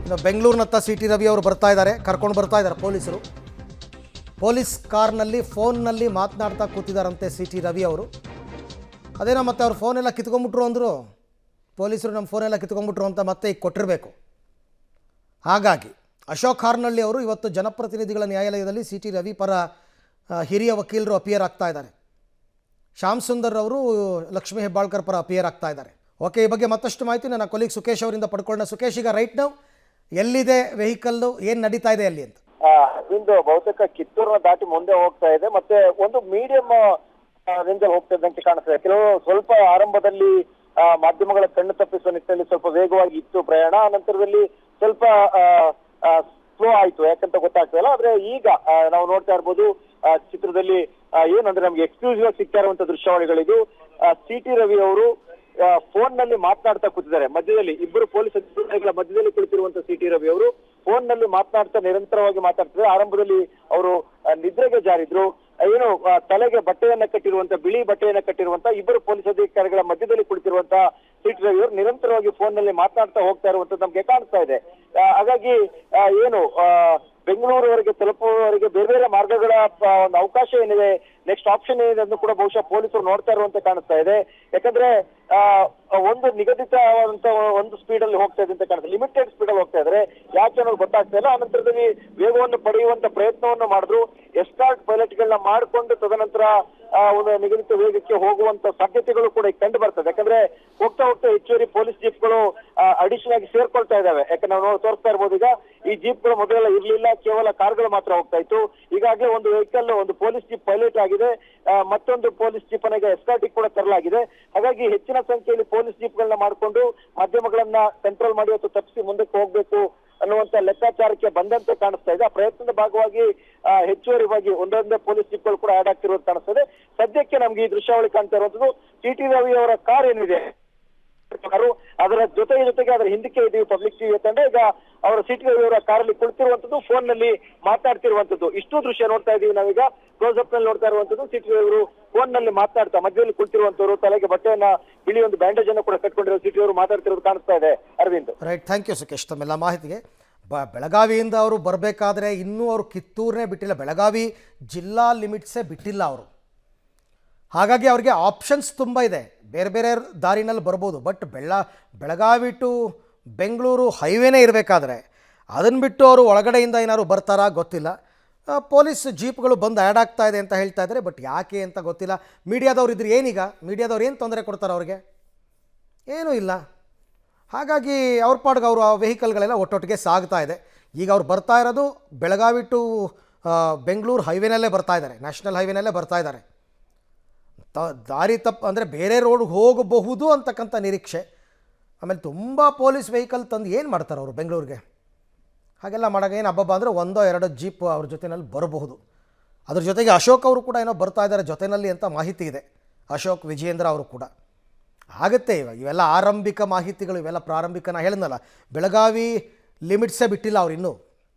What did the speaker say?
ಇನ್ನು ಬೆಂಗಳೂರಿನತ್ತ C T Ravi ಅವರು ಬರ್ತಾ ಇದ್ದಾರೆ, ಕರ್ಕೊಂಡು ಬರ್ತಾ ಇದ್ದಾರೆ ಪೊಲೀಸರು. ಪೊಲೀಸ್ ಕಾರ್ನಲ್ಲಿ ಫೋನ್ನಲ್ಲಿ ಮಾತನಾಡ್ತಾ ಕೂತಿದ್ದಾರಂತೆ ಸಿ ಟಿ ರವಿ ಅವರು. ಅದೇನೋ ಮತ್ತೆ ಅವ್ರ ಫೋನೆಲ್ಲ ಕಿತ್ಕೊಂಡ್ಬಿಟ್ರು ಅಂದರು, ಪೊಲೀಸರು ನಮ್ಮ ಫೋನೆಲ್ಲ ಕಿತ್ಕೊಂಡ್ಬಿಟ್ರು ಅಂತ ಮತ್ತೆ ಈಗ ಕೊಟ್ಟಿರಬೇಕು. ಹಾಗಾಗಿ ಅಶೋಕ್ ಹಾರ್ನಳ್ಳಿ ಅವರು ಇವತ್ತು ಜನಪ್ರತಿನಿಧಿಗಳ ನ್ಯಾಯಾಲಯದಲ್ಲಿ ಸಿ ಟಿ ರವಿ ಪರ ಹಿರಿಯ ವಕೀಲರು ಅಪಿಯರ್ ಆಗ್ತಾ ಇದ್ದಾರೆ. ಶ್ಯಾಮ್ ಸುಂದರ್ ಅವರು ಲಕ್ಷ್ಮೀ ಹೆಬ್ಬಾಳ್ಕರ್ ಪರ ಅಪಿಯರ್ ಆಗ್ತಾ ಇದ್ದಾರೆ. ಓಕೆ, ಈ ಬಗ್ಗೆ ಮತ್ತಷ್ಟು ಮಾಹಿತಿ ನನ್ನ ಕೊಲೀಗ್ ಸುಖೇಶ್ ಅವರಿಂದ ಪಡ್ಕೊಳ್ಳೋಣ. ಸುಖೇಶ್, ಈಗ ರೈಟ್ ನಾವು ಎಲ್ಲಿದೆ ವೆಹಿಕಲ್ಲು, ಏನು ನಡೀತಾ ಇದೆ ಅಲ್ಲಿ ಅಂತ? ಇಂದು ಬಹುತೇಕ ಕಿತ್ತೂರನ್ನ ದಾಟಿ ಮುಂದೆ ಹೋಗ್ತಾ ಇದೆ, ಮತ್ತೆ ಒಂದು ಮೀಡಿಯಂ ರೇಂಜ್ ಅಲ್ಲಿ ಹೋಗ್ತಾ ಇದ್ದಂತೆ ಕಾಣಿಸ್ತದೆ. ಕೆಲವು ಸ್ವಲ್ಪ ಆರಂಭದಲ್ಲಿ ಮಾಧ್ಯಮಗಳ ಕಣ್ಣು ತಪ್ಪಿಸುವ ನಿಟ್ಟಿನಲ್ಲಿ ಸ್ವಲ್ಪ ವೇಗವಾಗಿ ಇತ್ತು ಪ್ರಯಾಣ, ನಂತರದಲ್ಲಿ ಸ್ವಲ್ಪ ಸ್ಲೋ ಆಯ್ತು, ಯಾಕಂತ ಗೊತ್ತಾಗ್ತದಲ್ಲ. ಆದ್ರೆ ಈಗ ನಾವು ನೋಡ್ತಾ ಇರ್ಬೋದು ಚಿತ್ರದಲ್ಲಿ ಏನಂದ್ರೆ ನಮ್ಗೆ ಎಕ್ಸ್ಕ್ಲೂಸಿವ್ ಆಗಿ ಸಿಗ್ತಾ ಇರುವಂತ ದೃಶ್ಯಾವಳಿಗಳಿದು. ಸಿ ಟಿ ರವಿ ಅವರು ಫೋನ್ ನಲ್ಲಿ ಮಾತನಾಡ್ತಾ ಕೂತಿದ್ದಾರೆ. ಮಧ್ಯದಲ್ಲಿ ಇಬ್ಬರು ಪೊಲೀಸ್ ಅಧಿಕಾರಿಗಳ ಮಧ್ಯದಲ್ಲಿ ಕುಳಿತಿರುವಂತ ಸಿ ಟಿ ರವಿ ಅವರು ಫೋನ್ ನಲ್ಲಿ ಮಾತನಾಡ್ತಾ ನಿರಂತರವಾಗಿ ಮಾತಾಡ್ತಿದ್ದಾರೆ. ಆರಂಭದಲ್ಲಿ ಅವರು ನಿದ್ರೆಗೆ ಜಾರಿದ್ರು. ಏನು ತಲೆಗೆ ಬಟ್ಟೆಯನ್ನ ಕಟ್ಟಿರುವಂತ, ಬಿಳಿ ಬಟ್ಟೆಯನ್ನ ಕಟ್ಟಿರುವಂತ ಇಬ್ಬರು ಪೊಲೀಸ್ ಅಧಿಕಾರಿಗಳ ಮಧ್ಯದಲ್ಲಿ ಕುಳಿತಿರುವಂತ ಸಿ ಟಿ ರವಿ ಅವರು ನಿರಂತರವಾಗಿ ಫೋನ್ ನಲ್ಲಿ ಮಾತನಾಡ್ತಾ ಹೋಗ್ತಾ ಇರುವಂತದ್ದು ನಮ್ಗೆ ಕಾಣಿಸ್ತಾ ಇದೆ. ಹಾಗಾಗಿ ಏನು ಬೆಂಗಳೂರುವರೆಗೆ ತಲುಪುವವರೆಗೆ ಬೇರೆ ಬೇರೆ ಮಾರ್ಗಗಳ ಒಂದು ಅವಕಾಶ ಏನಿದೆ, ನೆಕ್ಸ್ಟ್ ಆಪ್ಷನ್ ಏನಿದೆ ಅದನ್ನು ಕೂಡ ಬಹುಶಃ ಪೊಲೀಸರು ನೋಡ್ತಾ ಇರುವಂತೆ ಕಾಣಿಸ್ತಾ ಇದೆ. ಯಾಕಂದ್ರೆ ಒಂದು ನಿಗದಿತವಾದಂತ ಒಂದು ಸ್ಪೀಡ್ ಅಲ್ಲಿ ಹೋಗ್ತಾ ಇದೆ ಅಂತ ಕಾಣುತ್ತೆ, ಲಿಮಿಟೆಡ್ ಸ್ಪೀಡ್ ಅಲ್ಲಿ ಹೋಗ್ತಾ ಇದ್ರೆ ಯಾಕೆ ಅನ್ನೋದು ಗೊತ್ತಾಗ್ತಾ ಇಲ್ಲ. ಆನಂತರದಲ್ಲಿ ವೇಗವನ್ನು ಪಡೆಯುವಂತ ಪ್ರಯತ್ನವನ್ನು ಮಾಡಿದ್ರು, ಎಸ್ಕಾರ್ಟ್ ಪೈಲಟ್ ಗಳನ್ನ ಮಾಡಿಕೊಂಡು ತದನಂತರ ಒಂದು ನಿಗದಿತ ವೇಗಕ್ಕೆ ಹೋಗುವಂತ ಸಾಧ್ಯತೆಗಳು ಕೂಡ ಈಗ ಕಂಡು ಬರ್ತದೆ. ಯಾಕಂದ್ರೆ ಹೋಗ್ತಾ ಹೋಗ್ತಾ ಹೆಚ್ಚುವರಿ ಪೊಲೀಸ್ ಜೀಪ್ಗಳು ಅಡಿಷನ್ ಆಗಿ ಸೇರ್ಕೊಳ್ತಾ ಇದಾವೆ. ಯಾಕಂದ್ರೆ ನಾವು ತೋರಿಸ್ತಾ ಇರ್ಬೋದು, ಈಗ ಈ ಜೀಪ್ಗಳು ಮೊದಲೆಲ್ಲ ಇರ್ಲಿಲ್ಲ, ಕೇವಲ ಕಾರ್ಗಳು ಮಾತ್ರ ಹೋಗ್ತಾ ಇತ್ತು. ಈಗಾಗಲೇ ಒಂದು ವೆಹಿಕಲ್, ಒಂದು ಪೊಲೀಸ್ ಜೀಪ್ ಪೈಲಟ್ ಆಗಿದೆ, ಮತ್ತೊಂದು ಪೊಲೀಸ್ ಜೀಪ್ ಅನ್ನ ಈಗ ಎಸ್ಕಾರ್ಟಿಗೆ ಕೂಡ ತರಲಾಗಿದೆ. ಹಾಗಾಗಿ ಹೆಚ್ಚಿನ ಸಂಖ್ಯೆಯಲ್ಲಿ ಪೊಲೀಸ್ ಜೀಪ್ ಗಳನ್ನ ಮಾಡಿಕೊಂಡು ಮಾಧ್ಯಮಗಳನ್ನ ಕಂಟ್ರೋಲ್ ಮಾಡಿ ಅಥವಾ ತಪ್ಪಿಸಿ ಮುಂದಕ್ಕೆ ಹೋಗ್ಬೇಕು ಅನ್ನುವಂತ ಲೆಕ್ಕಾಚಾರಕ್ಕೆ ಬಂದಂತೆ ಕಾಣಿಸ್ತಾ ಇದೆ. ಆ ಪ್ರಯತ್ನದ ಭಾಗವಾಗಿ ಹೆಚ್ಚುವರಿವಾಗಿ ಒಂದೊಂದೇ ಪೊಲೀಸ್ ಜೀಪ್ಗಳು ಕೂಡ ಆಡ್ ಆಗ್ತಿರೋದು ಕಾಣಿಸ್ತದೆ. ಸದ್ಯಕ್ಕೆ ನಮ್ಗೆ ಈ ದೃಶ್ಯಾವಳಿ ಕಾಣ್ತಾ ಇರುವಂತದ್ದು ಸಿ ಟಿ ರವಿ ಅವರ ಕಾರ್ ಏನಿದೆ, ಅದರ ಜೊತೆಗೆ ಅದರ ಹಿಂದಕ್ಕೆ ಇದೀವಿ ಪಬ್ಲಿಕ್ ಟಿವಿ ತಂಡ. ಈಗ ಅವರ ಸಿ ಟಿ ರವಿ ಅವರ ಕಾರಲ್ಲಿ ಕುಳಿತಿರುವಂತದ್ದು, ಫೋನ್ ನಲ್ಲಿ ಮಾತಾಡ್ತಿರುವಂತದ್ದು, ಇಷ್ಟು ದೃಶ್ಯ ನೋಡ್ತಾ ಇದೀವಿ ನಾವೀಗ. ಕ್ಲೋಸ್ ಅಪ್ ನಲ್ಲಿ ನೋಡ್ತಾ ಇರುವಂತದ್ದು ಸಿ ಟಿ ರವಿ ಅವರು ಫೋನ್ ನಲ್ಲಿ ಮಾತನಾಡ್ತಾ ಮಧ್ಯದಲ್ಲಿ ಕುಳಿತಿರುವಂತವರು, ತಲೆಗೆ ಬಟ್ಟೆಯನ್ನ, ಬಿಳಿ ಒಂದು ಬ್ಯಾಂಡೇಜ್ ಅನ್ನು ಕೂಡ ಕಟ್ಕೊಂಡಿರೋ ಸಿ ಟಿ ಅವರು ಮಾತಾಡ್ತಿರೋದು ಕಾಣಿಸ್ತಾ ಇದೆ. Arvind, right, thank you Sukhesh ತಮ್ಮೆಲ್ಲ ಮಾಹಿತಿಗೆ. ಬೆಳಗಾವಿಯಿಂದ ಅವರು ಬರಬೇಕಾದ್ರೆ ಇನ್ನೂ ಅವರು ಕಿತ್ತೂರನ್ನೇ ಬಿಟ್ಟಿಲ್ಲ, ಬೆಳಗಾವಿ ಜಿಲ್ಲಾ ಲಿಮಿಟ್ಸೇ ಬಿಟ್ಟಿಲ್ಲ ಅವರು. ಹಾಗಾಗಿ ಅವ್ರಿಗೆ ಆಪ್ಷನ್ಸ್ ತುಂಬ ಇದೆ, ಬೇರೆ ಬೇರೆ ದಾರಿನಲ್ಲಿ ಬರ್ಬೋದು. ಬಟ್ ಬೆಳಗಾವಿ ಟು ಬೆಂಗಳೂರು ಹೈವೇನೇ ಇರಬೇಕಾದ್ರೆ ಅದನ್ನು ಬಿಟ್ಟು ಅವರು ಒಳಗಡೆಯಿಂದ ಏನಾದ್ರು ಬರ್ತಾರಾ ಗೊತ್ತಿಲ್ಲ. ಪೊಲೀಸ್ ಜೀಪ್ಗಳು ಬಂದು ಆ್ಯಡ್ ಆಗ್ತಾ ಇದೆ ಅಂತ ಹೇಳ್ತಾ ಇದ್ದಾರೆ, ಬಟ್ ಯಾಕೆ ಅಂತ ಗೊತ್ತಿಲ್ಲ. ಮೀಡಿಯಾದವ್ರು ಇದ್ರೆ ಏನೀಗ, ಮೀಡಿಯಾದವ್ರು ಏನು ತೊಂದರೆ ಕೊಡ್ತಾರೆ ಅವ್ರಿಗೆ? ಏನೂ ಇಲ್ಲ. ಹಾಗಾಗಿ ಅವ್ರ ಪಾಡ್ಗೆ ಅವರು ಆ ವೆಹಿಕಲ್ಗಳೆಲ್ಲ ಒಟ್ಟೊಟ್ಟಿಗೆ ಸಾಗ್ತಾ ಇದೆ. ಈಗ ಅವ್ರು ಬರ್ತಾ ಇರೋದು ಬೆಳಗಾವಿ ಟು ಬೆಂಗಳೂರು ಹೈವೇನಲ್ಲೇ ಬರ್ತಾ ಇದ್ದಾರೆ, ನ್ಯಾಷನಲ್ ಹೈವೇನಲ್ಲೇ ಬರ್ತಾ ಇದ್ದಾರೆ. ದಾರಿ ತಪ್ಪು ಅಂದರೆ ಬೇರೆ ರೋಡ್ಗೆ ಹೋಗಬಹುದು ಅಂತಕ್ಕಂಥ ನಿರೀಕ್ಷೆ. ಆಮೇಲೆ ತುಂಬ ಪೊಲೀಸ್ ವೆಹಿಕಲ್ ತಂದು ಏನು ಮಾಡ್ತಾರೆ ಅವರು ಬೆಂಗಳೂರಿಗೆ? ಹಾಗೆಲ್ಲ ಮಾಡಾಗ ಏನು ಹಬ್ಬ ಅಂದರೆ ಒಂದೋ ಎರಡೋ ಜೀಪ್ ಅವ್ರ ಜೊತೆಯಲ್ಲಿ ಬರಬಹುದು. ಅದ್ರ ಜೊತೆಗೆ ಅಶೋಕ್ ಅವರು ಕೂಡ ಏನೋ ಬರ್ತಾ ಇದ್ದಾರೆ ಜೊತೆಯಲ್ಲಿ ಅಂತ ಮಾಹಿತಿ ಇದೆ. ಅಶೋಕ್ ವಿಜಯೇಂದ್ರ ಅವರು ಕೂಡ ಆಗುತ್ತೆ. ಇವೆಲ್ಲ ಆರಂಭಿಕ ಮಾಹಿತಿಗಳು, ಇವೆಲ್ಲ ಪ್ರಾರಂಭಿಕ. ನಾ ಹೇಳಿದ್ನಲ್ಲ, ಬೆಳಗಾವಿ ಲಿಮಿಟ್ಸೇ ಬಿಟ್ಟಿಲ್ಲ ಅವ್ರು ಇನ್ನೂ.